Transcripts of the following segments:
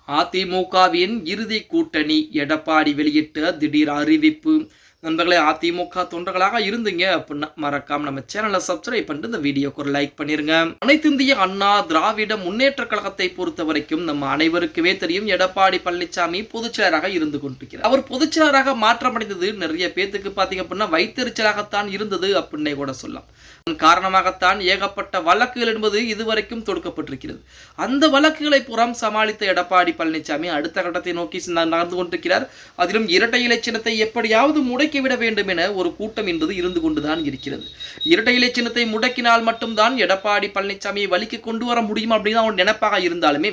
அதிமுகவின் இறுதி கூட்டணி எடப்பாடி வெளியிட்ட திடீர் அறிவிப்பு. நண்பர்களே, அதிமுக தொண்டர்களாக இருந்தீங்க அப்படின்னா மறக்காம நம்ம சேனலை சப்ஸ்கிரைப் பண்ணிட்டு இந்த வீடியோக்கு ஒரு லைக் பண்ணிருங்க. அனைத்து இந்திய அண்ணா திராவிட முன்னேற்ற கழகத்தை பொறுத்த வரைக்கும் நம்ம அனைவருக்குமே தெரியும், எடப்பாடி பழனிசாமி பொதுச்செயலராக இருந்து கொண்டிருக்கிறார். அவர் பொதுச்செயலராக மாற்றமடைந்தது நிறைய பேத்துக்கு பாத்தீங்க அப்படின்னா வைத்தறிச்சலாகத்தான் இருந்தது அப்படின்னே கூட சொல்லலாம். காரணமாகத்தான் ஏகப்பட்ட வழக்குகள் என்பது இதுவரைக்கும் தொடுக்கப்பட்டிருக்கிறது. அந்த வழக்குகளை புறம் சமாளித்த எடப்பாடி பழனிசாமி அடுத்த கட்டத்தை நோக்கி நடந்து கொண்டிருக்கிறார். அதிலும் இரட்டை இலை சின்னத்தை எப்படியாவது முடக்கிவிட வேண்டும் என ஒரு கூட்டம் என்பது இருந்து கொண்டுதான் இருக்கிறது. இரட்டை இலை சின்னத்தை முடக்கினால் மட்டும்தான் எடப்பாடி பழனிசாமியை வழிக்கு கொண்டு வர முடியும் அப்படின்னு அவங்க நினைப்பாக இருந்தாலுமே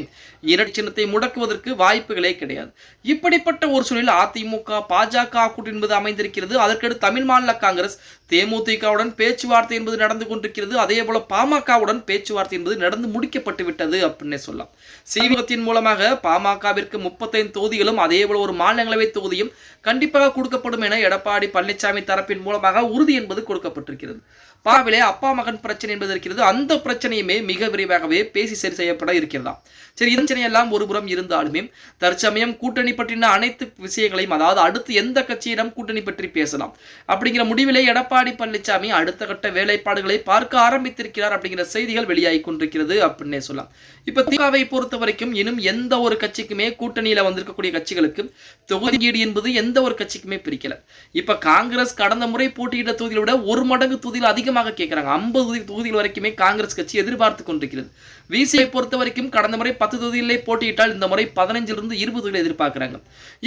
இரட்டை சின்னத்தை முடக்குவதற்கு வாய்ப்புகளே கிடையாது. இப்படிப்பட்ட ஒரு சூழலில் அதிமுக பாஜக கூட்டணி என்பது அமைந்திருக்கிறது. அதற்கடுத்து தமிழ் மாநில காங்கிரஸ் தேமுதிகவுடன் பேச்சுவார்த்தை என்பது நடந்து கொண்டிருக்கிறது. அதே போல பாமகவுடன் பேச்சுவார்த்தை என்பது நடந்து முடிக்கப்பட்டு விட்டது அப்படின்னு சொல்லலாம். சீவகத்தின் மூலமாக பாமகவிற்கு 35 தொகுதிகளும் அதே போல ஒரு மாநிலங்களவை தொகுதியும் கண்டிப்பாக கொடுக்கப்படும் என எடப்பாடி பழனிசாமி தரப்பின் மூலமாக உறுதி என்பது கொடுக்கப்பட்டிருக்கிறது. பாவிலே அப்பா மகன் பிரச்சனை என்பது இருக்கிறது. அந்த பிரச்சனையுமே மிக விரைவாகவே பேசி சரி செய்யப்பட இருக்கிறதா. சரி, இதெல்லாம் ஒரு புறம் இருந்தாலுமே தற்சமயம் கூட்டணி பற்றின அனைத்து விஷயங்களையும், அதாவது அடுத்து எந்த கட்சியிடம் கூட்டணி பற்றி பேசலாம் அப்படிங்கிற முடிவிலே எடப்பாடி பழனிசாமி அடுத்த கட்ட வேலைப்பாடுகளை பார்க்க ஆரம்பித்திருக்கிறார் அப்படிங்கிற செய்திகள் வெளியாகி கொண்டிருக்கிறது அப்படின்னே சொல்லலாம். இப்ப திமுகவை பொறுத்த வரைக்கும் இன்னும் எந்த ஒரு கட்சிக்குமே கூட்டணியில வந்திருக்கக்கூடிய கட்சிகளுக்கு தொகுதியீடு என்பது எந்த ஒரு கட்சிக்குமே பிரிக்கல. இப்ப காங்கிரஸ் கடந்த முறை போட்டியிட்ட தொகுதிகளை விட 1 மடங்கு தொகுதியில் அதிகமாக கேட்கிறாங்க. 50 தொகுதிகள் வரைக்குமே காங்கிரஸ் கட்சி எதிர்பார்த்து கொண்டிருக்கிறது. விசிஐ பொறுத்த வரைக்கும் கடந்த முறை 10 தொகுதிகளிலே போட்டியிட்டால் இந்த முறை 15 20 தொகுதிகளை எதிர்பார்க்கிறாங்க.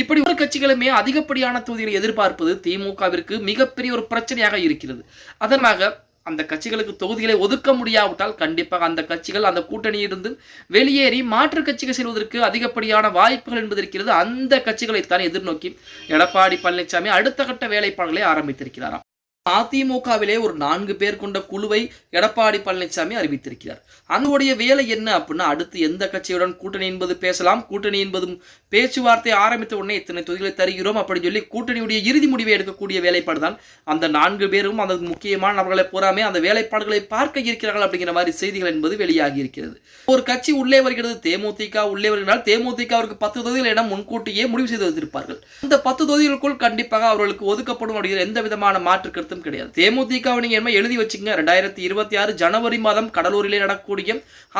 இப்படி ஒரு கட்சிகளுமே அதிகப்படியான தொகுதிகளை எதிர்பார்ப்பது திமுகவிற்கு மிகப்பெரிய ஒரு பிரச்சனையாக இருக்கிறது. அதனாக அந்த கட்சிகளுக்கு தொகுதிகளை ஒதுக்க முடியாவிட்டால் கண்டிப்பாக அந்த கட்சிகள் அந்த கூட்டணியிலிருந்து வெளியேறி மாற்று கட்சிகள் செல்வதற்கு அதிகப்படியான வாய்ப்புகள் என்பது இருக்கிறது. அந்த கட்சிகளைத்தான் எதிர்நோக்கி எடப்பாடி பழனிசாமி அடுத்த கட்ட வேலைப்பாடுகளை ஆரம்பித்திருக்கிறாராம். அதிமுகவிலே ஒரு 4 பேர் கொண்ட குழுவை எடப்பாடி பழனிசாமி அறிவித்திருக்கிறார். அதனுடைய வேலை என்ன அப்படின்னா, அடுத்து எந்த கட்சியுடன் கூட்டணி என்பது பேசலாம், கூட்டணி என்பதும் பேச்சுவார்த்தை ஆரம்பித்த உடனே இத்தனை தொகுதிகளை தருகிறோம் அப்படின்னு சொல்லி கூட்டணியுடைய இறுதி முடிவை எடுக்கக்கூடிய வேலைப்பாடு தான் அந்த 4 பேரும் அந்த முக்கியமான நபர்களை பூராமே அந்த வேலைப்பாடுகளை பார்க்க இருக்கிறார்கள் அப்படிங்கிற மாதிரி செய்திகள் என்பது வெளியாகி இருக்கிறது. ஒரு கட்சி உள்ளே வருகிறது, தேமுதிக உள்ளே வருகிறால் தேமுதிகவிற்கு 10 தொகுதிகள் என முன்கூட்டியே முடிவு செய்து வைத்திருப்பார்கள். அந்த 10 தொகுதிகளுக்குள் கண்டிப்பாக அவர்களுக்கு ஒதுக்கப்படும் அப்படிங்கிற எந்த விதமான மாற்று கருத்தும் கிடையாது. தேமுதிகவை நீங்க என்ன எழுதி வச்சுங்க, 2026 ஜனவரி மாதம் கடலூரிலே நடக்கக்கூடிய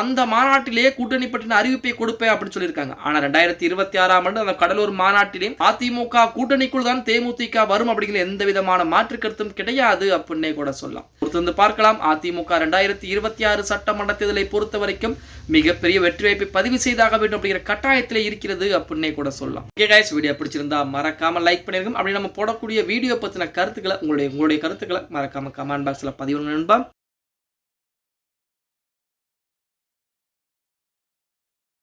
அந்த மாநாட்டிலேயே கூட்டணி பற்றின அறிவிப்பை கொடுப்பேன் அப்படின்னு சொல்லியிருக்காங்க. ஆனா 2026ஆம் ஆண்டு அந்த கடலூர் மாநாட்டிலே அதிமுக கூட்டணிக்குள் தான் தேமுதிக வரும் அப்படிங்கிற எந்த விதமான மாற்று கருத்தும் கிடையாது அப்படின்னே கூட சொல்லலாம். பொறுத்து பார்க்கலாம். அதிமுக 2026 சட்டமன்ற தேர்தலை பொறுத்த வரைக்கும் மிகப்பெரிய வெற்றி வாய்ப்பை பதிவு செய்தாக வேண்டும் அப்படிங்கிற கட்டாயத்திலே இருக்கிறது அப்படின்னே கூட சொல்லலாம். வீடியோ பிடிச்சிருந்தா மறக்காம லைக் பண்ணிருங்க. அப்படி நம்ம போடக்கூடிய வீடியோ பத்தின கருத்துக்களை உங்களுடைய கருத்துக்களை மறக்காம கமெண்ட் பாக்ஸ்ல பதிவு நண்பா.